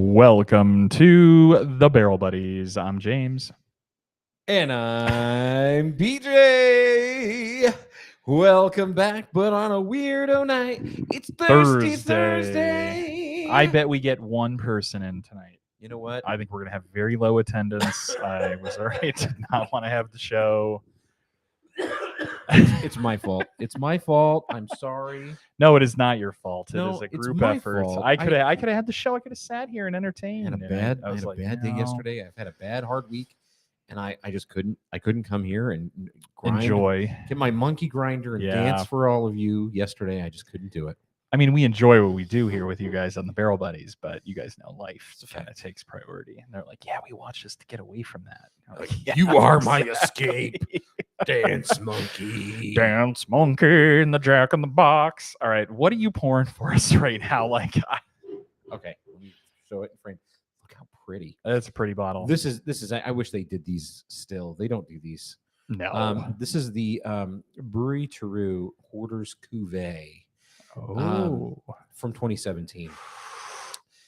Welcome to the Barrel Buddies. I'm James. And I'm BJ. Welcome back, but on a weirdo night. It's Thursday. I bet we get one person in tonight. You know what? I think we're going to have very low attendance. I was already did not want to have the show. It's my fault. It's my fault. I'm sorry. No, it is not your fault. It No, is a it's group my effort. fault. I could have had the show. I could have sat here and entertained. I had a bad day yesterday. I've had a bad hard week, and I just couldn't. I couldn't come here and get my monkey grinder and dance for all of you yesterday. I just couldn't do it. I mean, we enjoy what we do here with you guys on the Barrel Buddies, but you guys know life kind of takes priority. And they're like, yeah, we watch this to get away from that. Like, yeah, you are my escape. Dance monkey. Dance monkey in the Jack in the Box. All right, what are you pouring for us right now? Okay, let me show it in frame. Look how pretty. That's a pretty bottle. This is. I wish they did these still. They don't do these. No. This is the Brewery Teru Hoarders Cuvée. From 2017.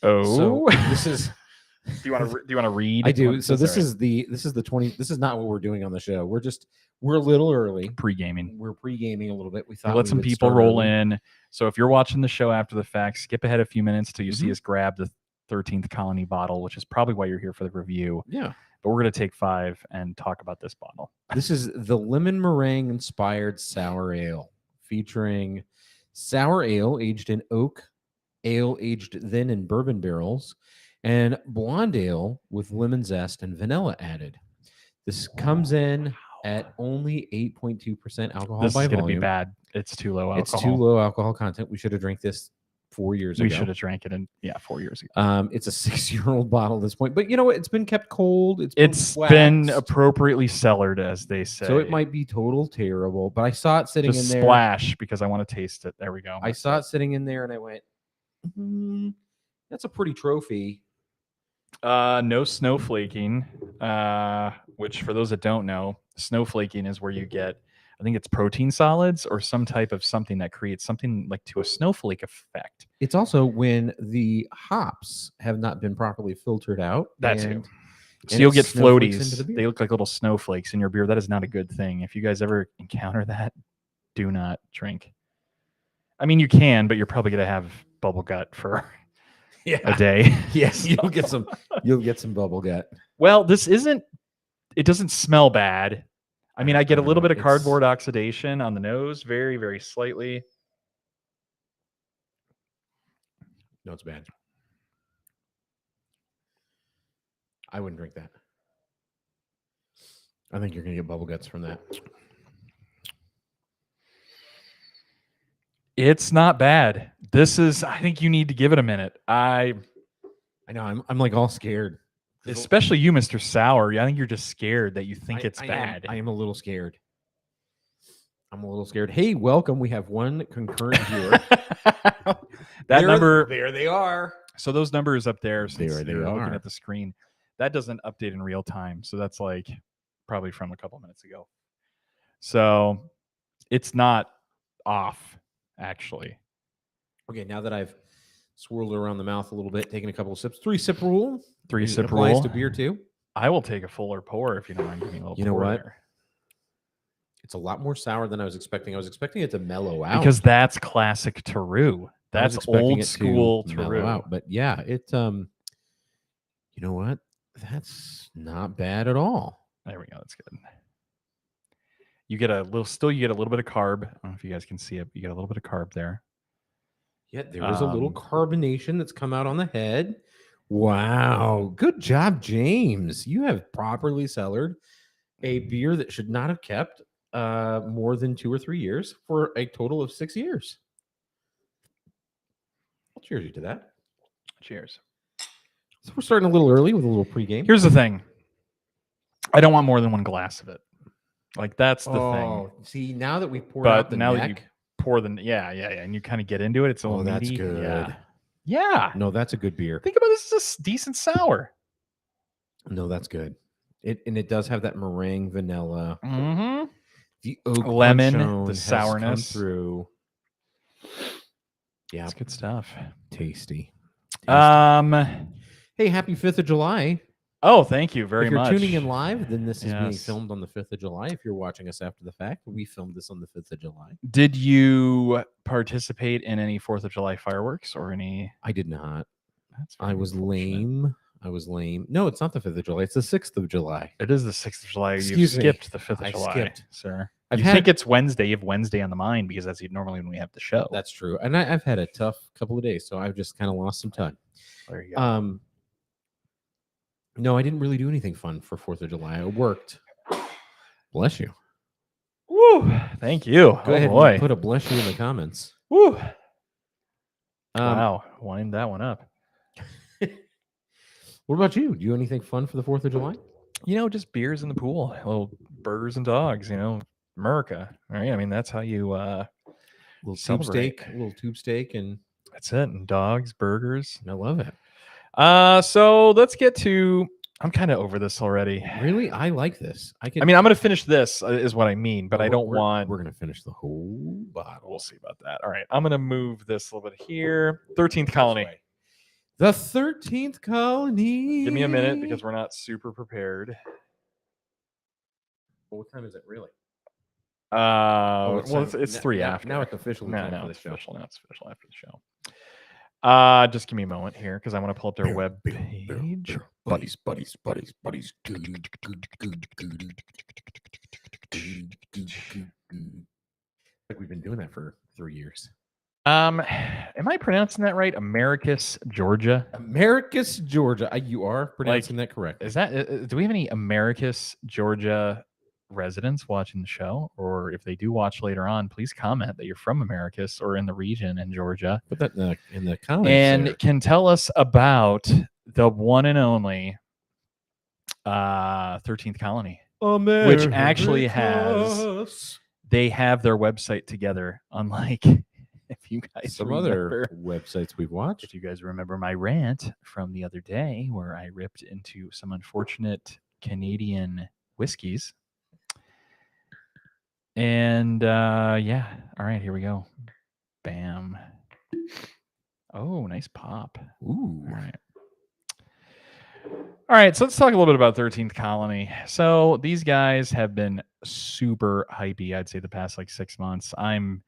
So this is. Do you want to read? I do. So this is the 20. This is not what we're doing on the show. We're a little early. Pre-gaming. We're pre-gaming a little bit. We thought let some people roll in. So if you're watching the show after the fact, skip ahead a few minutes till you see us grab the 13th Colony bottle, which is probably why you're here for the review. Yeah. But we're going to take 5 and talk about this bottle. This is the lemon meringue inspired sour ale, featuring sour ale aged in oak, ale aged then in bourbon barrels, and blonde ale with lemon zest and vanilla added. This comes in at only 8.2% alcohol by volume. This is going to be bad. It's too low alcohol. It's too low alcohol content. We should have drank this 4 years ago. We should have drank it 4 years ago. It's a 6-year-old bottle at this point, but you know what? It's been kept cold. It's been appropriately cellared, as they say. So it might be total terrible, but I saw it sitting in there. Splash, because I want to taste it. There we go. I saw it sitting in there, and I went, that's a pretty trophy. No snowflaking, which for those that don't know, snowflaking is where you get, I think it's protein solids or some type of something that creates something like to a snowflake effect. It's also when the hops have not been properly filtered out. That's it. So you'll get floaties. They look like little snowflakes in your beer. That is not a good thing. If you guys ever encounter that, do not drink. I mean, you can, but you're probably going to have bubble gut for a day. Yes, you'll get some bubble gut. Well, it doesn't smell bad. I mean, I get a little bit of cardboard oxidation on the nose, very, very slightly. No, it's bad. I wouldn't drink that. I think you're going to get bubble guts from that. It's not bad. I think you need to give it a minute. I know. I'm like all scared. Especially you, Mr. Sour. I think you're just scared that you think it's bad. I am a little scared. Hey, welcome. We have one concurrent viewer. Number. There they are. So those numbers up there, since they you're are looking at the screen, that doesn't update in real time. So that's like probably from a couple minutes ago. So it's not off, actually. Okay, now that I've swirled it around the mouth a little bit, taking a couple of sips. 3-sip rule. 3-sip rule. Applies rule to beer too. I will take a fuller pour if you don't mind giving me a little. You know what? There. It's a lot more sour than I was expecting. I was expecting it to mellow out because that's classic Teru. That's old school Teru. Out. But yeah, it. You know what? That's not bad at all. There we go. That's good. You get a little bit of carb. I don't know if you guys can see it. But you get a little bit of carb there. Yeah, there is a little carbonation that's come out on the head. Wow. Good job, James. You have properly cellared a beer that should not have kept more than 2 or 3 years for a total of 6 years. I'll cheers you to that. Cheers. So we're starting a little early with a little pregame. Here's the thing. I don't want more than one glass of it. Like, that's the thing. See, now that we poured out the neck. That you pour the and you kind of get into it. It's a little that's meaty. good. Yeah. No, that's a good beer. Think about this as a decent sour. No, that's good. It does have that meringue vanilla. Mm-hmm. The oak lemon, the sourness through. Yeah, it's good stuff. Tasty. Hey, happy 5th of July. Oh, thank you very If you're much. tuning in live, then this is being Yes. filmed on the 5th of July. If you're watching us after the fact, we filmed this on the 5th of July. Did you participate in any 4th of July fireworks or any? I did not. That's I was lame. No, it's not the 5th of July. It's the 6th of July. It is the 6th of July. Excuse you me. skipped the 5th of I July, skipped. sir. I've You think it's Wednesday. You have Wednesday on the mind because that's normally when we have the show. That's true. And I've had a tough couple of days, so I've just kind of lost some time. There you go. No, I didn't really do anything fun for 4th of July. I worked. Bless you. Woo! Thank you. Go ahead and put a bless you in the comments. Woo! Wow, wind that one up. What about you? Do you do anything fun for the 4th of July? Just beers in the pool, little burgers and dogs. America, right? I mean, that's how you Little celebrate. tube steak, and that's it. And dogs, burgers. I love it. So let's get to. I'm kind of over this already. Really, I like this. I'm going to finish this, is what I mean, but I don't want. We're going to finish the whole bottle. We'll see about that. All right, I'm going to move this a little bit here. 13th colony. The 13th colony. Give me a minute because we're not super prepared. Well, what time is it really? It's 3 after. Now it's officially time for the show. Now it's official after the show. Just give me a moment here because I want to pull up their web page. Buddies. Like we've been doing that for 3 years. Am I pronouncing that right? Americus, Georgia. Americus, Georgia. You are pronouncing that correct. Is that? Do we have any Americus, Georgia residents watching the show? Or if they do watch later on, please comment that you're from Americus or in the region in Georgia. Put that in the comments. And can tell us about the one and only 13th colony, which actually they have their website together, unlike. If you guys some other websites we've watched. If you guys remember my rant from the other day where I ripped into some unfortunate Canadian whiskeys. And yeah. All right, here we go. Bam. Oh, nice pop. Ooh. All right, so let's talk a little bit about 13th Colony. So these guys have been super hypey, I'd say, the past 6 months. I'm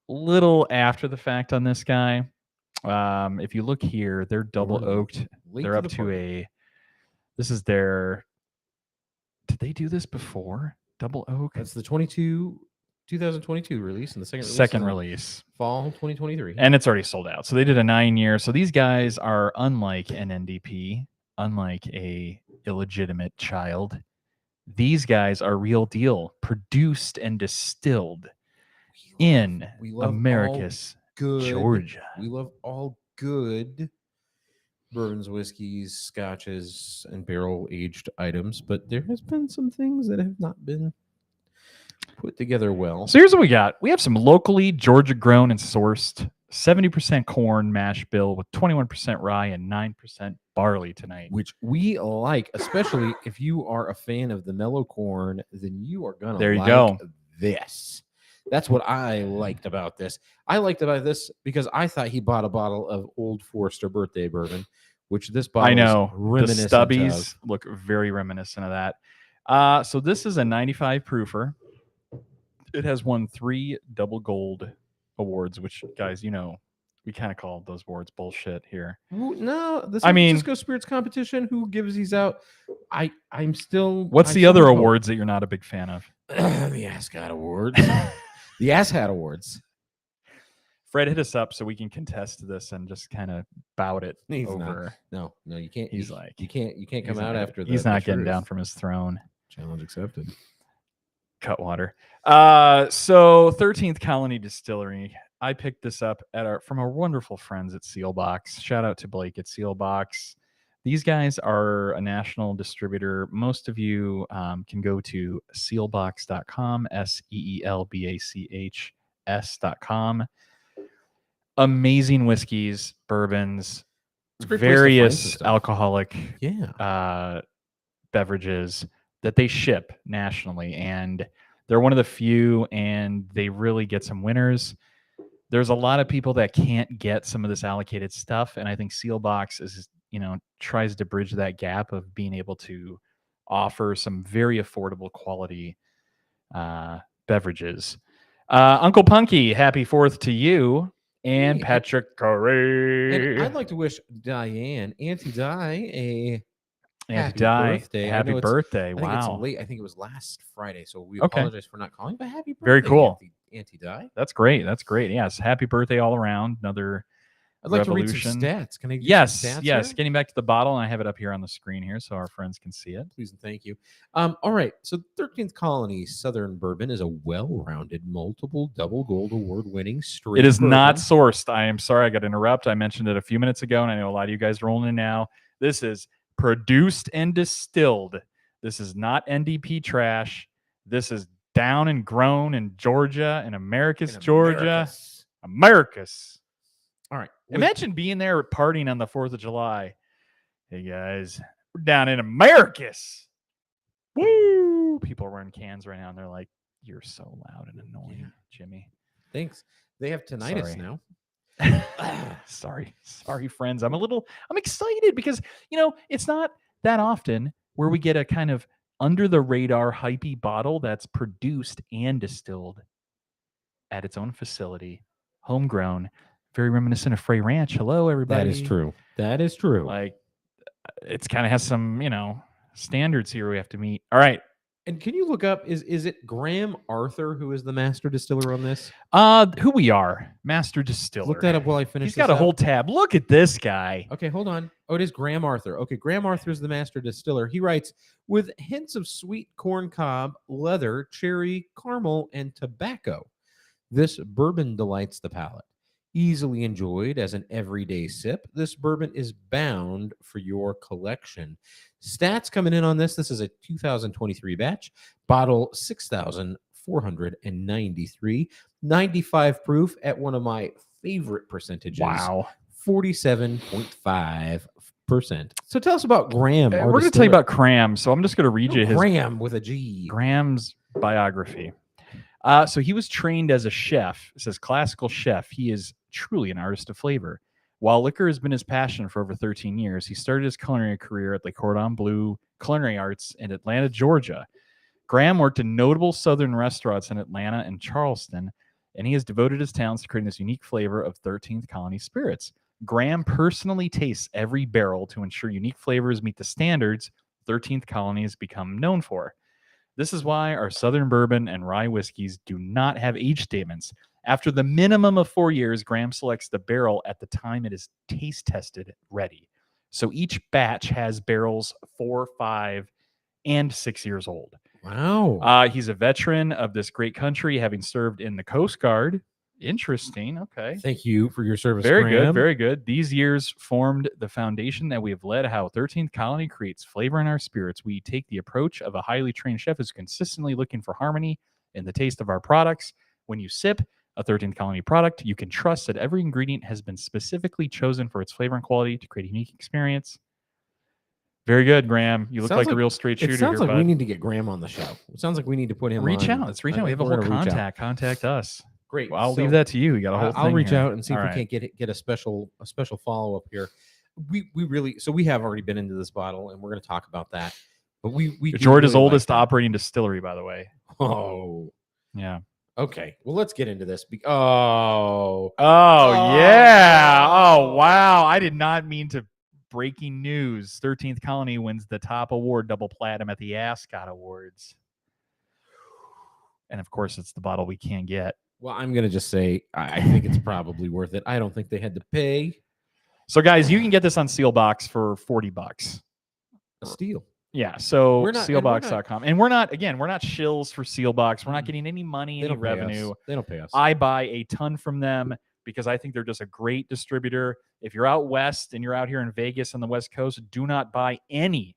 little after the fact on this guy. If you look here, they're double oaked. They're up to this is their. Did they do this before? Double oak. That's the 2022 release and the second release. Fall 2023. And it's already sold out. So they did a 9-year. So these guys are unlike an NDP, unlike a illegitimate child. These guys are real deal, produced and distilled in Americus, Georgia. We love all good bourbons, whiskeys, scotches, and barrel-aged items, but there has been some things that have not been put together well. So here's what we got. We have some locally Georgia-grown and sourced 70% corn mash bill with 21% rye and 9% barley tonight. Which we like, especially if you are a fan of the mellow corn, then you are going to like this. That's what I liked about this. I liked about this because I thought he bought a bottle of Old Forester birthday bourbon, which this bottle is reminiscent the stubbies look very reminiscent of that. So this is a 95 proofer. It has won 3 double gold awards, which, guys, we kind of call those awards bullshit here. No, the San Francisco Spirits Competition, who gives these out? I'm still. What's the other awards that you're not a big fan of? The Ascot Awards. The Asshat Awards. Fred hit us up so we can contest this and just kind of bout it over. No, you can't. He's you can't come out after that. He's not getting down from his throne. Challenge accepted. Cutwater. So 13th Colony Distillery. I picked this up from our wonderful friends at Sealbox. Shout out to Blake at Sealbox. These guys are a national distributor. Most of you can go to sealbox.com, SEELBACHS.com. Amazing whiskeys, bourbons, various alcoholic beverages that they ship nationally. And they're one of the few, and they really get some winners. There's a lot of people that can't get some of this allocated stuff, and I think Sealbox is tries to bridge that gap of being able to offer some very affordable quality beverages. Uncle Punky, happy 4th to you and Hey, Patrick Curry. And I'd like to wish Diane, Auntie Di, a Happy birthday. Happy birthday. I think it's Wow. late. I think it was last Friday. So we Okay. apologize for not calling, but happy birthday, Very cool. Auntie Di. That's great. That's great. Yes. Happy birthday all around. Another I'd like revolution. to read some stats. Can I do Yes. some stats Yes. here? Getting back to the bottle, and I have it up here on the screen here so our friends can see it. Please and thank you. All right. So 13th Colony Southern Bourbon is a well-rounded, multiple double gold award-winning straight. It is bourbon. not sourced. I am sorry I got to interrupt. I mentioned it a few minutes ago, and I know a lot of you guys are rolling in now. This is produced and distilled. This is not NDP trash. This is down and grown in Georgia, in America's Georgia. Americas. All right. Imagine being there partying on the 4th of July. Hey, guys, we're down in Americas. Woo! People are wearing cans right now, and they're like, you're so loud and annoying, Jimmy. Thanks. They have tinnitus now. Sorry, friends. I'm excited because, it's not that often where we get a kind of under the radar hypey bottle that's produced and distilled at its own facility, homegrown, very reminiscent of Frey Ranch. Hello, everybody. That is true. That is true. Like, it's kind of has some, standards here we have to meet. All right. And can you look up, is it Graham Arthur who is the master distiller on this? Who we are, master distiller. Look that up while I finish. He's got a whole tab. Look at this guy. Okay, hold on. Oh, it is Graham Arthur. Okay, Graham Arthur is the master distiller. He writes, with hints of sweet corn cob, leather, cherry, caramel, and tobacco. This bourbon delights the palate. Easily enjoyed as an everyday sip, this bourbon is bound for your collection. Stats coming in on this. This is a 2023 batch. Bottle 6,493. 95 proof at one of my favorite percentages. Wow. 47.5%. So tell us about Graham. We're going to tell you about Graham. So I'm just going to read you his Graham with a G. Graham's biography. So he was trained as a chef. It says classical chef. He is truly an artist of flavor. While liquor has been his passion for over 13 years, he started his culinary career at the Cordon Bleu Culinary Arts in Atlanta, Georgia. Graham worked in notable southern restaurants in Atlanta and Charleston, and he has devoted his talents to creating this unique flavor of 13th Colony spirits. Graham personally tastes every barrel to ensure unique flavors meet the standards 13th Colony has become known for. This is why our Southern bourbon and rye whiskeys do not have age statements. After the minimum of 4 years, Graham selects the barrel at the time it is taste tested ready. So each batch has barrels 4, 5, and 6 years old. Wow. He's a veteran of this great country, having served in the Coast Guard. Interesting. Okay. Thank you for your service, Very Graham. good. Very good. These years formed the foundation that we have led how 13th Colony creates flavor in our spirits. We take the approach of a highly trained chef who's consistently looking for harmony in the taste of our products. When you sip a 13th Colony product, you can trust that every ingredient has been specifically chosen for its flavor and quality to create a unique experience. Very good, Graham. You look like a real straight shooter. It sounds here, like we need to get Graham on the show. It sounds like we need to put him reach on. out. Let's reach out. We have a whole contact. Contact us. Great. Well, I'll leave that to you. You got a whole thing. I'll reach here. out and see All if right. we can't get a special follow up here. We really, so we have already been into this bottle and we're going to talk about that. But we Georgia's really oldest like operating distillery, by the way. Oh, yeah. Okay. Well, let's get into this. Yeah. Oh wow. I did not mean to. Breaking news: 13th Colony wins the top award, double platinum at the Ascot Awards. And of course, it's the bottle we can't get. Well, I'm going to just say I think it's probably worth it. I don't think they had to pay. So, guys, you can get this on Sealbox for $40. A steal. Yeah. So, Sealbox.com. And we're not shills for Sealbox. We're not getting any money, any revenue. They don't pay us. I buy a ton from them because I think they're just a great distributor. If you're out west and you're out here in Vegas on the West Coast, do not buy any.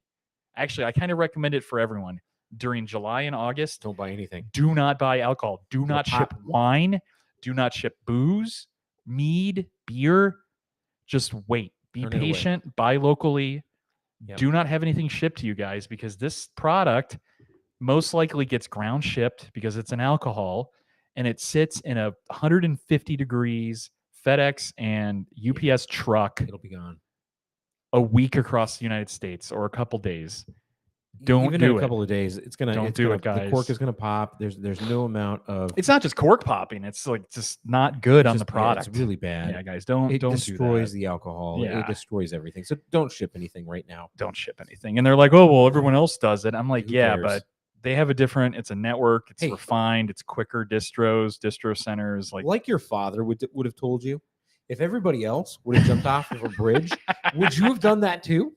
Actually, I kind of recommend it for everyone. During July and August, don't buy anything. Do not buy alcohol. Do not ship wine. Do not ship booze, mead, beer. Just wait. Be patient. Buy locally. Yep. Do not have anything shipped to you guys because this product most likely gets ground shipped because it's an alcohol and it sits in a 150 degrees FedEx and UPS truck. It'll be gone. a week across the United States or a couple days. Don't Even do in a it. couple of days, Don't do it, guys. The cork is gonna pop. There's no amount of. It's not just cork popping. It's like just not good on the product. Yeah, it's really bad. Yeah, guys, don't destroys do that. the alcohol. Yeah. It destroys everything. So don't ship anything right now. Don't ship anything. And they're like, oh well, everyone else does it. I'm like, Who yeah, cares? but they have a different. It's a network. It's Hey. refined. It's quicker distro centers. Like your father would have told you, if everybody else would have jumped off of a bridge, would you have done that too?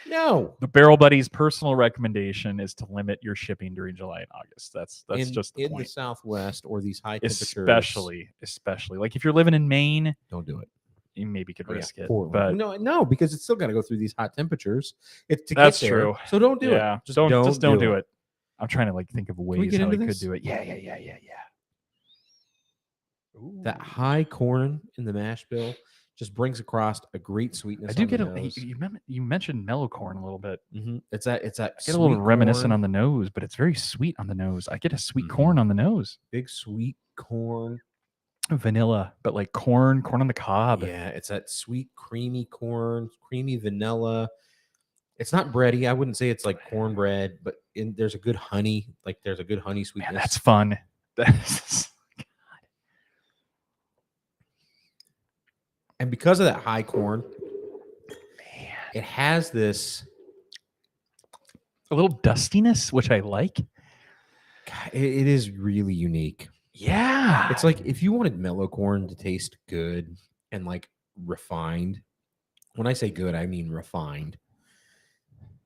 No. The Barrel Buddies' personal recommendation is to limit your shipping during July and August. That's just the in point. the Southwest or these high temperatures. Especially like if you're living in Maine, don't do it. You maybe could risk it, Portland. But no, because it's still got to go through these hot temperatures. It's to that's get there. True. So don't do it. Just don't do it. I'm trying to like think of ways how I could do it. Yeah. Ooh. That high corn in the mash bill just brings across a great sweetness. I do get you mentioned mellow corn a little bit. Mm-hmm. It's that. I get a little reminiscent on the nose, but it's very sweet on the nose. I get a sweet corn on the nose. Big sweet corn. Vanilla, but like corn on the cob. Yeah, it's that sweet, creamy corn, creamy vanilla. It's not bready. I wouldn't say it's like cornbread, but there's a good honey. Like there's a good honey sweetness. Man, that's fun. And because of that high corn, it has this a little dustiness, which I like. God, it is really unique. Yeah. It's like if you wanted mellow corn to taste good and like refined. When I say good, I mean refined.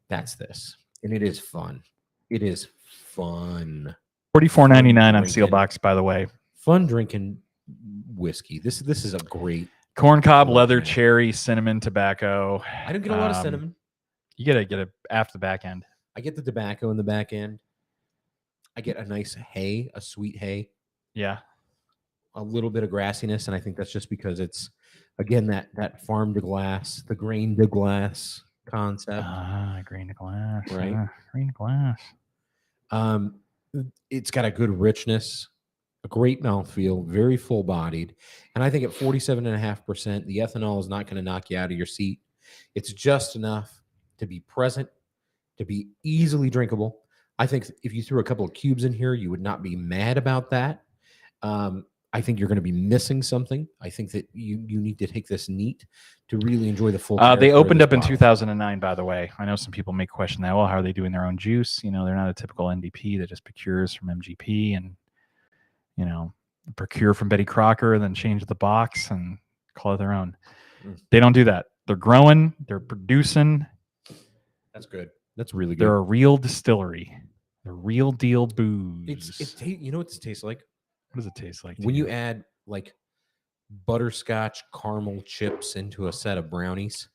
That's this. And it is fun. It is fun. $44.99 on Sealbox, by the way. Fun drinking whiskey. This is a great corn cob, leather, cherry, cinnamon, tobacco. I don't get a lot of cinnamon. You gotta get it after the back end. I get the tobacco in the back end. I get a nice hay, a sweet hay. Yeah. A little bit of grassiness, and I think that's just because it's again that farm to glass, the grain to glass concept. Grain to glass. Right. Grain to glass. It's got a good richness, a great mouthfeel, very full bodied. And I think at 47.5%, the ethanol is not going to knock you out of your seat. It's just enough to be present, to be easily drinkable. I think if you threw a couple of cubes in here, you would not be mad about that. I think you're going to be missing something. I think that you need to take this neat to really enjoy the full. They opened up in 2009, by the way. I know some people may question that. Well, how are they doing their own juice? You know, they're not a typical NDP that just procures from MGP and, you know, procure from Betty Crocker and then change the box and call it their own. They don't do that. They're growing. They're producing. That's good. That's really good. They're a real distillery. They're real deal booze. You know what this tastes like? What does it taste like? When you add like butterscotch caramel chips into a set of brownies.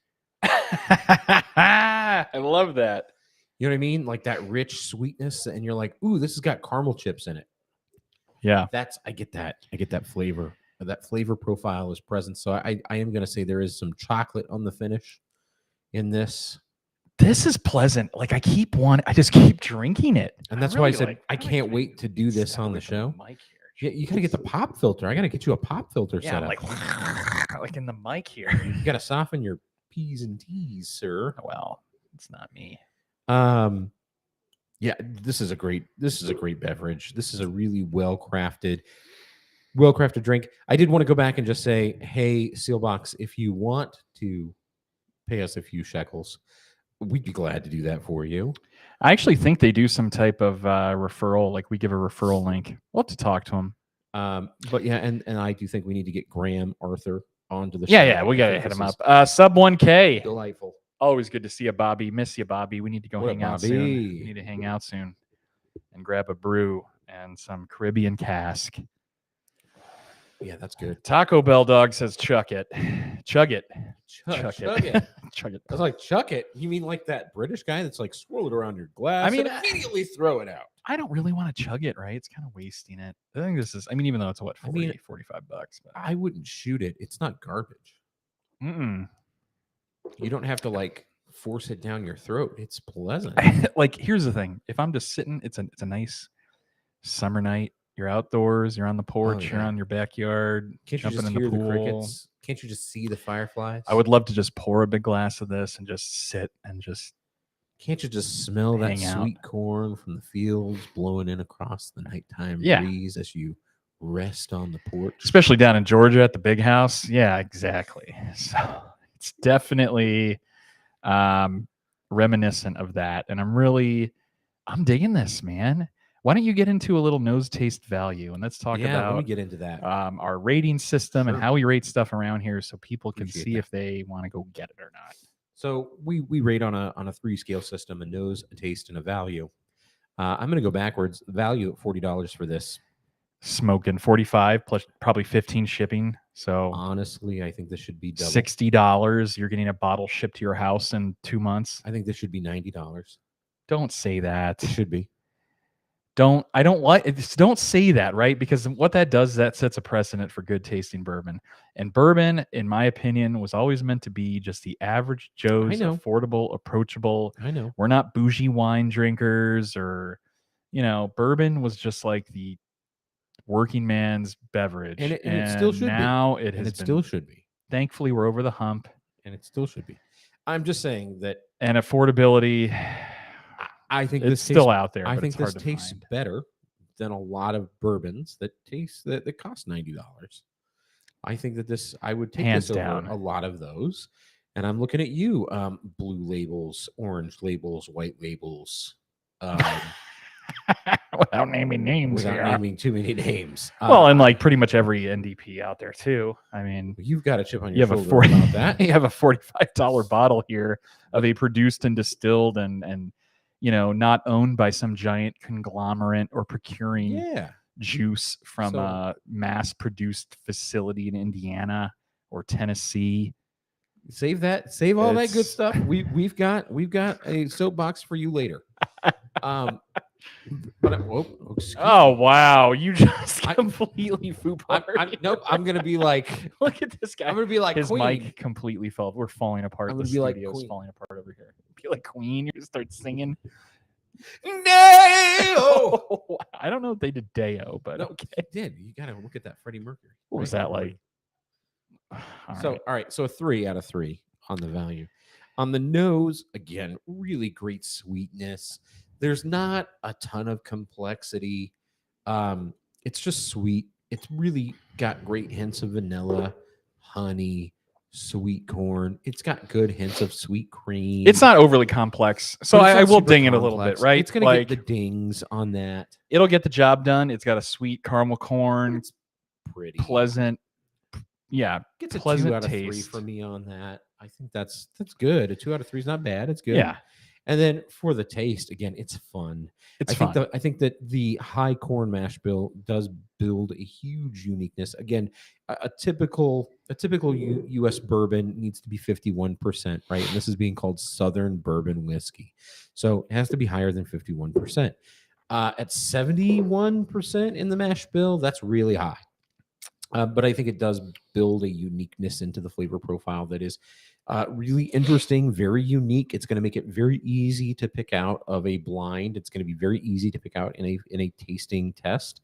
I love that. You know what I mean? Like that rich sweetness, and you're like, ooh, this has got caramel chips in it. Yeah. I get that. I get that flavor. That flavor profile is present. So I am going to say there is some chocolate on the finish in this. This is pleasant. Like I just keep drinking it. And that's why I said I can't wait to do this on the show. Yeah, you got to get the pop filter. I got to get you a pop filter set up. Like in the mic here. You got to soften your P's and T's, sir. Well, it's not me. Yeah, this is a great beverage. This is a really well-crafted drink. I did want to go back and just say, hey, Sealbox, if you want to pay us a few shekels, we'd be glad to do that for you. I actually think they do some type of referral, like we give a referral link. We'll have to talk to them. But yeah, and I do think we need to get Graham Arthur onto the show. Yeah, we got to hit him up. Sub 1K. Delightful. Always good to see you, Bobby. Miss you, Bobby. We need to go hang out soon. We need to hang out soon and grab a brew and some Caribbean cask. Yeah, that's good. Taco Bell dog says chuck it. Chug it. Chug it. Chug it. I was like, chuck it? You mean like that British guy that's like swirl it around your glass? I mean, and immediately throw it out. I don't really want to chug it, right? It's kind of wasting it. I think even though it's what, 40, $45. But I wouldn't shoot it. It's not garbage. Mm-mm. You don't have to like force it down your throat. It's pleasant. Like, here's the thing. If I'm just sitting, it's a nice summer night. You're outdoors. You're on the porch. You're yeah. on your backyard. Can't you jumping just in the hear the pool. crickets? Can't you just see the fireflies? I would love to just pour a big glass of this and just sit and just. Can't you just smell that hang out. sweet corn from the fields blowing in across the nighttime Yeah. breeze as you rest on the porch? Especially down in Georgia at the big house. Yeah, exactly. So it's definitely reminiscent of that. And I'm digging this, man. Why don't you get into a little nose taste value and let's talk about let me get into that. Our rating system and Sure. how we rate stuff around here so people can Appreciate see that. if they want to go get it or not. So we rate on a 3-scale system: a nose, a taste, and a value. I'm going to go backwards. Value at $40 for this. Smoking 45 plus probably 15 shipping. So honestly, I think this should be double. $60. You're getting a bottle shipped to your house in 2 months. I think this should be $90. Don't say that. It should be. Don't say that, right? Because what that does, that sets a precedent for good tasting bourbon. And bourbon, in my opinion, was always meant to be just the average Joe's, affordable, approachable. I know. We're not bougie wine drinkers or, bourbon was just like the working man's beverage. And it still should now be. It has and it been, still should be. Thankfully, we're over the hump. And it still should be. I'm just saying that. And affordability, I think it's still out there. I but think it's hard this to tastes find. better than a lot of bourbons that cost $90. I think that this, I would take Hands this down. over a lot of those. And I'm looking at you, blue labels, orange labels, white labels. Without naming names. Without naming too many names. Well, and like pretty much every NDP out there too. I mean, you've got a chip on your shoulder about that. You have a $45 bottle here of a produced and distilled and not owned by some giant conglomerate or procuring juice from a mass-produced facility in Indiana or Tennessee. Save all that good stuff. We've got a soapbox for you later. But oh wow, you just completely foo-parred. Nope, I'm gonna be like, look at this guy. I'm gonna be like his Queen. mic completely fell. We're falling apart. I'm the gonna be like studio's Queen. Falling apart over here. Be like Queen. You just start singing. Deo. I don't know if they did Deo, but no, okay. They did. You gotta look at that Freddie Mercury. What was that like? All right. So a 3 out of 3 on the value. On the nose, again, really great sweetness. There's not a ton of complexity. It's just sweet. It's really got great hints of vanilla, honey, sweet corn. It's got good hints of sweet cream. It's not overly complex, so I will ding it a little bit, right? It's gonna get the dings on that. It'll get the job done. It's got a sweet caramel corn. It's pretty pleasant. Yeah, gets a pleasant 2 out of 3 for me on that. I think that's good. A 2 out of 3 is not bad. It's good. Yeah. And then for the taste, again, it's fun. I think that the high corn mash bill does build a huge uniqueness. Again, a typical U.S. bourbon needs to be 51%, right? And this is being called Southern bourbon whiskey, so it has to be higher than 51%. At 71% in the mash bill, that's really high. But I think it does build a uniqueness into the flavor profile that is really interesting, very unique. It's going to make it very easy to pick out of a blind. It's going to be very easy to pick out in a tasting test.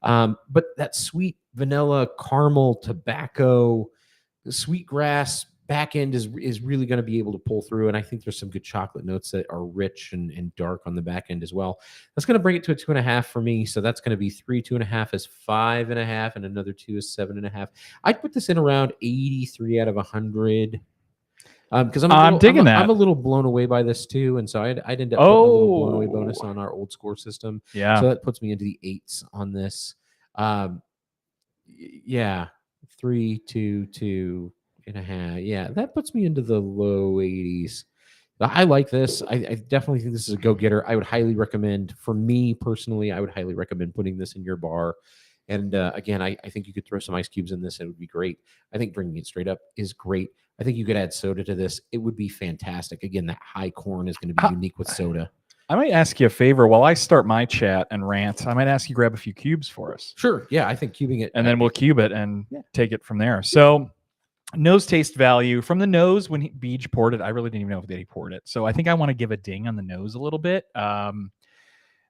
But that sweet vanilla, caramel, tobacco, sweetgrass back end is really going to be able to pull through. And I think there's some good chocolate notes that are rich and dark on the back end as well. That's going to bring it to a 2.5 for me. So that's going to be 3. 2.5 is 5.5, and another 2 is 7.5. I'd put this in around 83 out of 100. Because I'm digging that. I'm a little blown away by this too, and so I'd end up putting a little blown away bonus on our old score system. Yeah, so that puts me into the 8s on this. 3, 2, 2.5. Yeah, that puts me into the low 80s. I like this. I definitely think this is a go-getter. I would highly recommend, for me personally, I would highly recommend putting this in your bar. And again, I think you could throw some ice cubes in this. And it would be great. I think bringing it straight up is great. I think you could add soda to this. It would be fantastic. Again, that high corn is going to be unique with soda. I might ask you a favor while I start my chat and rant. I might ask you to grab a few cubes for us. Sure. Yeah, I think cubing it. And then we'll cube it and take it from there. So nose taste value from the nose when Beej poured it. I really didn't even know if he poured it. So I think I want to give a ding on the nose a little bit.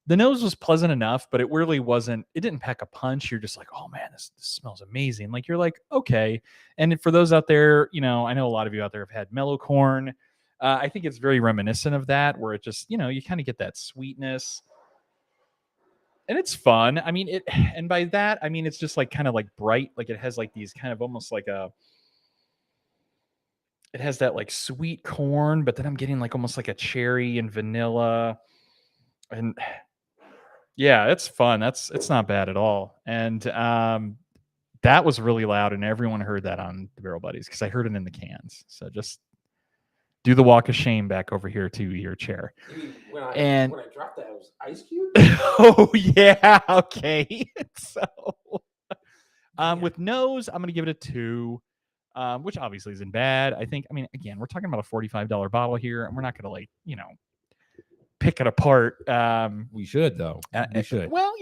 The nose was pleasant enough, but it really wasn't. It didn't pack a punch. You're just like, oh man, this smells amazing. Like you're like, okay. And for those out there, I know a lot of you out there have had mellow corn. I think it's very reminiscent of that, where it just, you kind of get that sweetness, and it's fun. I mean, and by that I mean it's just like kind of like bright, like it has like these kind of almost like it has that like sweet corn, but then I'm getting like almost like a cherry and vanilla, and yeah, it's fun. It's not bad at all. And that was really loud, and everyone heard that on the Barrel Buddies because I heard it in the cans. So just do the walk of shame back over here to your chair. When I dropped that, it was Ice Cube. Oh yeah, okay. So with nose, I'm gonna give it a 2. Which obviously isn't bad. I mean, again, we're talking about a $45 bottle here, and we're not gonna pick it apart. We should though. We should. Well,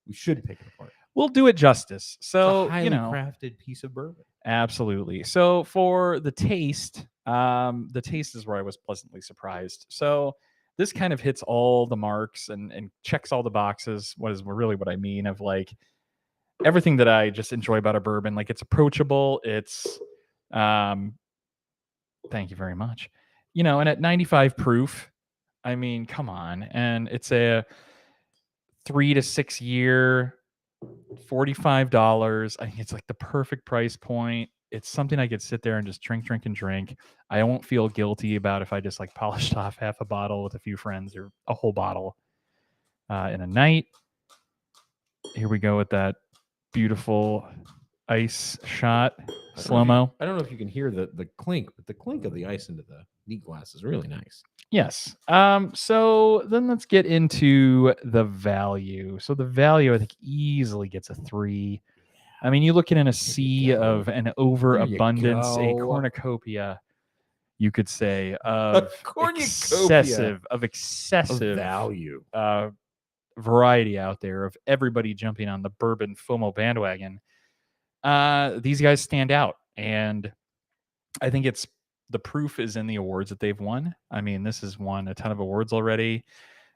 we should pick it apart. We'll do it justice. So, it's a highly crafted piece of bourbon. Absolutely. So for the taste is where I was pleasantly surprised. So this kind of hits all the marks and checks all the boxes. What I mean of like everything that I just enjoy about a bourbon. Like it's approachable. It's thank you very much. And at 95 proof, I mean, come on. And it's a 3 to 6 year, $45. I think it's like the perfect price point. It's something I could sit there and just drink. I won't feel guilty about if I just like polished off half a bottle with a few friends or a whole bottle in a night. Here we go with that beautiful ice shot, slow-mo. I don't know if you can hear the clink, but the clink of the ice into the neat glass is really nice. Yes. So then let's get into the value. So the value, I think, easily gets a 3. I mean, you're looking in a sea of an overabundance, a cornucopia, you could say, of excessive value variety out there of everybody jumping on the bourbon FOMO bandwagon. These guys stand out, and I think the proof is in the awards that they've won. I mean, this has won a ton of awards already.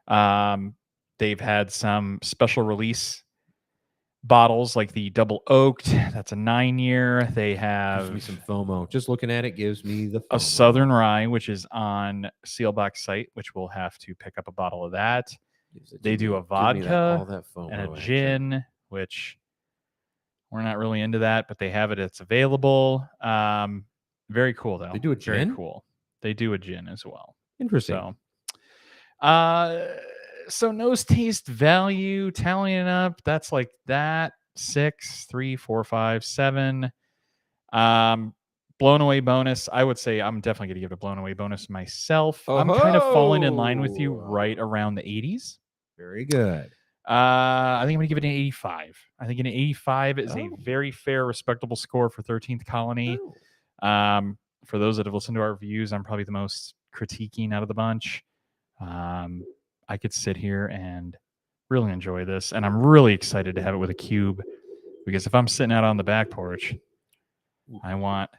They've had some special release bottles like the double oaked. That's a 9-year. They have gives me some FOMO. Just looking at it gives me the FOMO. A Southern Rye, which is on Sealbox site, which we'll have to pick up a bottle of that. They do a vodka and a gin, which we're not really into that, but they have it. It's available. Very cool though. They do a gin? Very cool. They do a gin as well. Interesting. So nose taste value, tallying up, that's like that 6, 3, 4, 5, 7. Blown away bonus. I would say I'm definitely going to give it a blown away bonus myself. I'm kind of falling in line with you right around the 80s. Very good. I think I'm going to give it an 85. I think an 85 is a very fair, respectable score for 13th Colony. For those that have listened to our reviews, I'm probably the most critiquing out of the bunch. I could sit here and really enjoy this, and I'm really excited to have it with a cube, because if I'm sitting out on the back porch, I want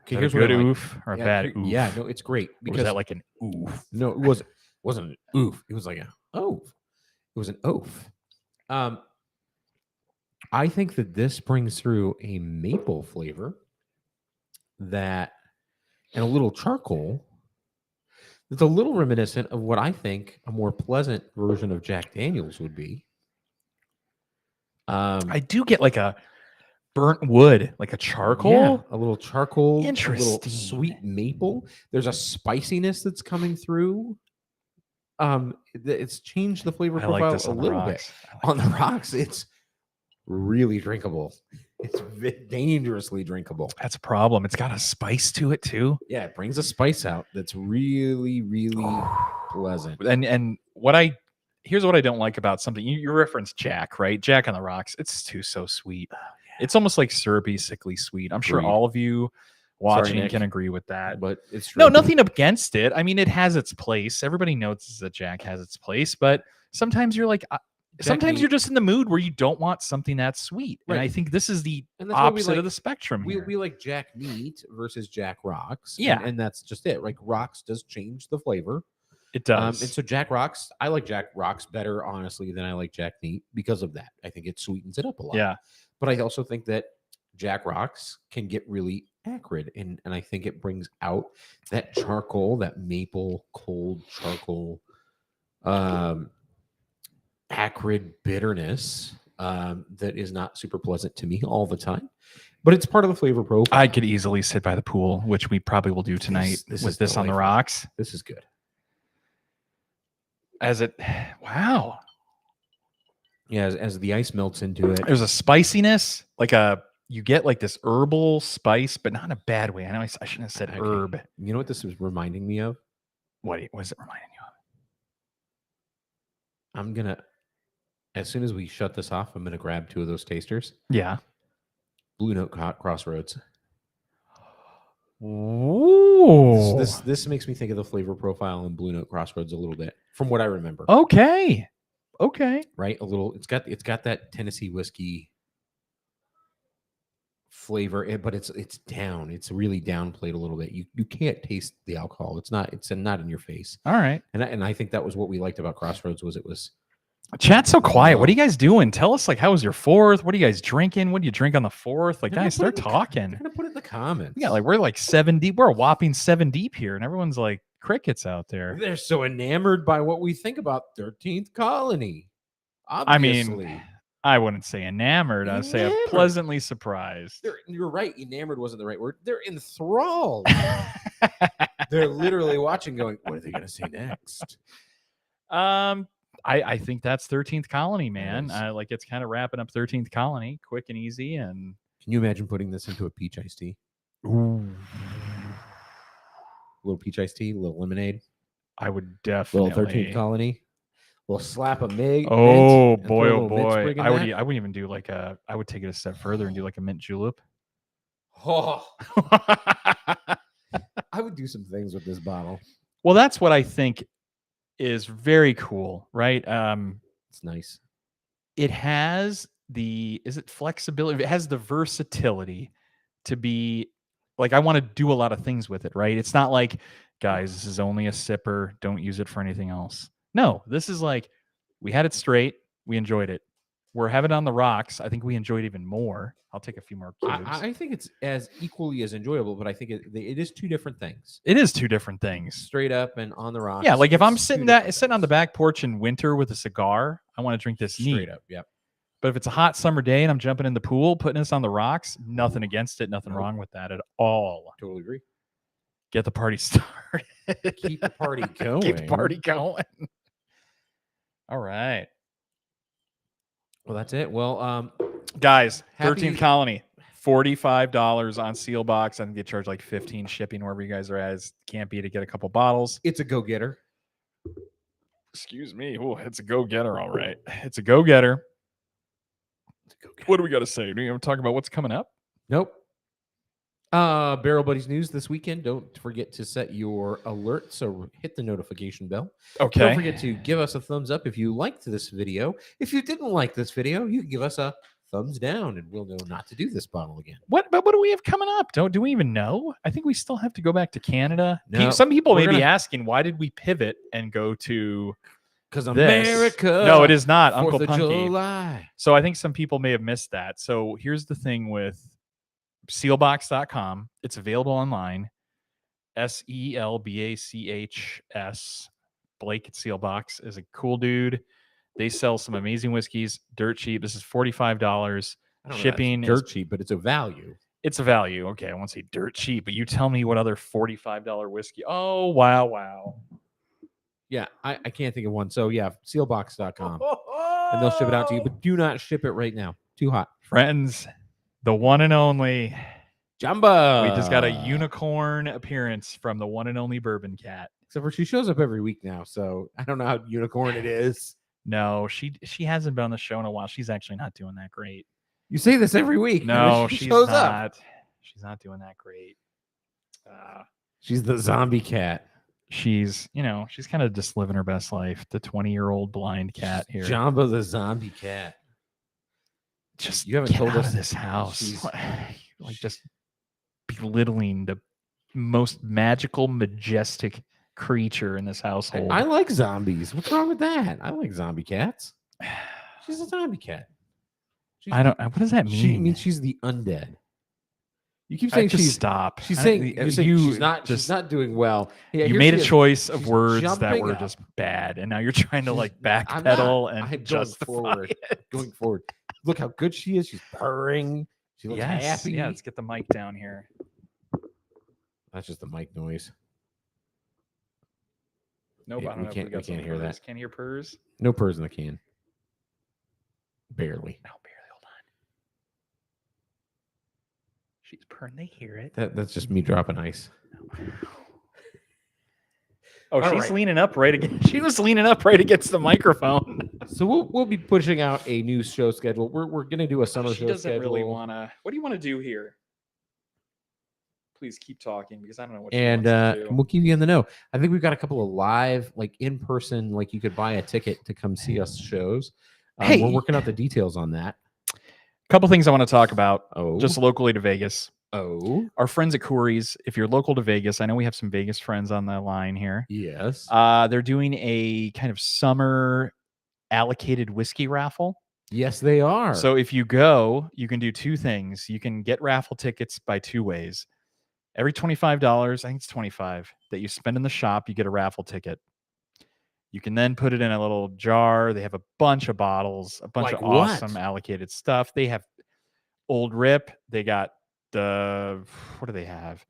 here's a good oof or a bad oof. Yeah, no, it's great. Because was that like an oof? No, it wasn't an oof. It was like a oof. It was an oof. I think that this brings through a maple flavor and a little charcoal. It's a little reminiscent of what I think a more pleasant version of Jack Daniels would be. I do get like a burnt wood, like a charcoal. Yeah, a little charcoal. Interesting. A little sweet maple. There's a spiciness that's coming through. It's changed the flavor profile a little bit. On the rocks, it's really drinkable. It's dangerously drinkable. That's a problem. It's got a spice to it too. Yeah, it brings a spice out that's really, really pleasant. And here's what I don't like about something. You referenced Jack, right? Jack on the Rocks. It's so sweet. Oh, yeah. It's almost like syrupy, sickly sweet. I'm sure all of you watching can agree with that. But it's true. No, nothing against it. I mean, it has its place. Everybody notices that Jack has its place, but sometimes you're like, you're just in the mood where you don't want something that's sweet. Right. And I think this is the opposite of the spectrum here. We like Jack Neat versus Jack Rocks. Yeah. And that's just it. Like Rocks does change the flavor. It does. And so Jack Rocks, I like Jack Rocks better, honestly, than I like Jack Neat because of that. I think it sweetens it up a lot. Yeah. But I also think that Jack Rocks can get really acrid, and I think it brings out that charcoal, that maple cold charcoal, acrid bitterness that is not super pleasant to me all the time. But it's part of the flavor profile. I could easily sit by the pool, which we probably will do tonight with this on the rocks. This is good. Wow. Yeah, as the ice melts into it. There's a spiciness, you get like this herbal spice, but not in a bad way. I know I shouldn't have said herb. You know what this is reminding me of? What is it reminding you of? I'm going to, as soon as we shut this off, I'm going to grab 2 of those tasters. Yeah. Blue Note Crossroads. Ooh. This makes me think of the flavor profile in Blue Note Crossroads a little bit, from what I remember. Okay. Right? A little. It's got that Tennessee whiskey flavor, but it's down. It's really downplayed a little bit. You can't taste the alcohol. It's not in your face. All right. And I think that was what we liked about Crossroads was it was. Chat's so quiet. What are you guys doing? Tell us, how was your 4th? What are you guys drinking? What do you drink on the 4th? Guys, start talking. They're gonna put it in the comments. Yeah, we're 7 deep. We're a whopping 7 deep here, and everyone's like crickets out there. They're so enamored by what we think about 13th Colony. Obviously. I mean, I wouldn't say enamored. I'd say I'm pleasantly surprised. You're right. Enamored wasn't the right word. They're enthralled. They're literally watching, going, "What are they going to say next?" I think that's 13th Colony, man. It's kind of wrapping up 13th Colony, quick and easy. And can you imagine putting this into a peach iced tea? Ooh. A little peach iced tea, a little lemonade. I would definitely. Little 13th Colony. We'll slap a mig. Oh boy, oh boy! I wouldn't even do I would take it a step further and do a mint julep. Oh, I would do some things with this bottle. Well, that's what I think is very cool, right? It's nice. It has flexibility? It has the versatility to be I want to do a lot of things with it, right? It's not like, guys, this is only a sipper. Don't use it for anything else. No, this is we had it straight. We enjoyed it. We're having it on the rocks. I think we enjoyed it even more. I'll take a few more cubes. I think it's as equally as enjoyable, but I think it is 2 different things. It is 2 different things. Straight up and on the rocks. Yeah, if I'm sitting on the back porch in winter with a cigar, I want to drink this straight up. Yep. But if it's a hot summer day and I'm jumping in the pool, putting this on the rocks, nothing against it, nothing wrong with that at all. Totally agree. Get the party started. Keep the party going. Keep the party going. All right. Well, that's it. Well, guys, 13th Colony, $45 on Sealbox. I think they charge $15 shipping wherever you guys are at. Can't beat it. Get a couple bottles. It's a go-getter. Excuse me. Oh, it's a go-getter. All right. It's a go-getter. What do we got to say? Do you want to talk about what's coming up? Nope. Barrel Buddies news this weekend. Don't forget to set your alert. So hit the notification bell. Okay. Don't forget to give us a thumbs up if you liked this video. If you didn't like this video, you can give us a thumbs down and we'll know not to do this bottle again. What do we have coming up? Do we even know? I think we still have to go back to Canada. No, some people may be asking, why did we pivot and go to because America? No, it is not. 4th Uncle of Punky. July. So I think some people may have missed that. So here's the thing with Sealbox.com. It's available online. SELBACHS. Blake at Sealbox is a cool dude. They sell some amazing whiskeys, dirt cheap. This is $45. Shipping dirt cheap, but it's a value. It's a value. Okay, I won't say dirt cheap, but you tell me what other $45 whiskey. Oh, wow. Yeah, I can't think of one. So yeah, Sealbox.com. And they'll ship it out to you, but do not ship it right now. Too hot. Friends, the one and only Jamba. We just got a unicorn appearance from the one and only Bourbon Cat. Except for she shows up every week now, so I don't know how unicorn it is. No, she hasn't been on the show in a while. She's actually not doing that great. You say this every week. No, she's shows not. Up. She's not doing that great. She's the zombie cat. She's kind of just living her best life. The 20-year-old blind cat here. Jamba the zombie cat. Just you haven't told us this house. Just belittling the most magical, majestic creature in this household. I like zombies. What's wrong with that? I like zombie cats. She's a zombie cat. I don't. What does that mean? She means she's the undead. You keep saying just stop. She's saying you're saying she's not. She's not doing well. Yeah, you made a choice of words that were just bad, and now you're trying to like backpedal and justify it. Going forward. Look how good she is. She's purring. She looks happy. Yeah, let's get the mic down here. That's just the mic noise. Nope, I don't know. We can't hear that. Can't hear purrs. No purrs in the can. Barely. No, barely. Hold on. She's purring. They hear it. That's just me dropping ice. Oh, she's leaning up right against. She was leaning up right against the microphone. So we'll be pushing out a new show schedule. We're gonna do a summer show schedule. She doesn't really wanna. What do you want to do here? Please keep talking because I don't know what. And we'll keep you in the know. I think we've got a couple of live, like in person, like you could buy a ticket to come see us shows. Hey, we're working out the details on that. A couple things I want to talk about. Oh, just locally to Vegas. Oh, our friends at Corey's. If you're local to Vegas, I know we have some Vegas friends on the line here. Yes. They're doing a kind of summer allocated whiskey raffle. Yes, they are. So if you go, you can do two things. You can get raffle tickets by two ways. Every $25, I think it's $25, that you spend in the shop, you get a raffle ticket. You can then put it in a little jar. They have a bunch of bottles, a bunch of awesome allocated stuff. They have Old Rip. They got what do they have?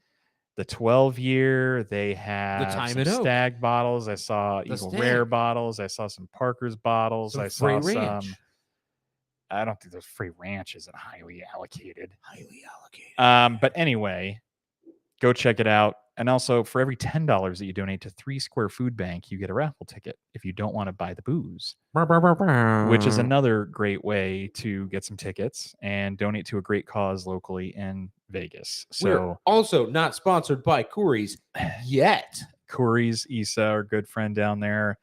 The 12-year. They have some Stag bottles. I saw Eagle Rare bottles. I saw some Parker's bottles. I saw some. I don't think those Free Ranch isn't highly allocated. But anyway, go check it out. And also, for every $10 that you donate to 3 Square Food Bank, you get a raffle ticket if you don't want to buy the booze, which is another great way to get some tickets and donate to a great cause locally in Vegas. So, we're also not sponsored by Corey's yet. Corey's, Issa, our good friend down there.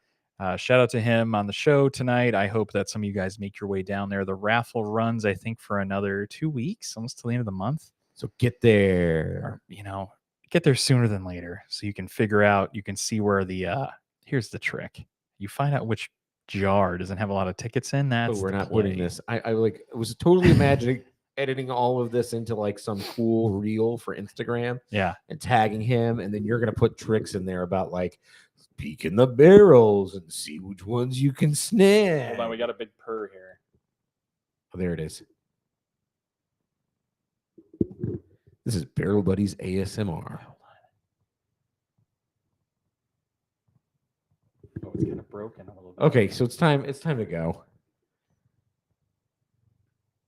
Shout out to him on the show tonight. I hope that some of you guys make your way down there. The raffle runs, I think, for another 2 weeks, almost to the end of the month. So get there. Or, get there sooner than later so you can figure out, you can see where here's the trick. You find out which jar doesn't have a lot of tickets in. We're not putting this. I was totally imagining editing all of this into like some cool reel for Instagram. Yeah. And tagging him. And then you're going to put tricks in there about like peeking the barrels and see which ones you can snag. Hold on. We got a big purr here. Oh, there it is. This is Barrel Buddies ASMR. Hold on. Oh, it's kind of broken a little bit. Okay, so it's time to go.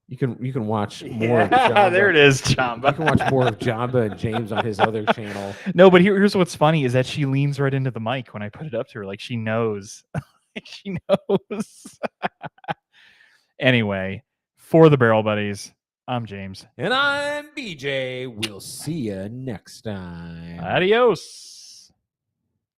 You can watch more of Jamba. There it is, Jamba. You can watch more of Jamba and James on his other channel. No, but here's what's funny is that she leans right into the mic when I put it up to her. Like she knows. She knows. Anyway, for the Barrel Buddies, I'm James. And I'm BJ. We'll see you next time. Adios.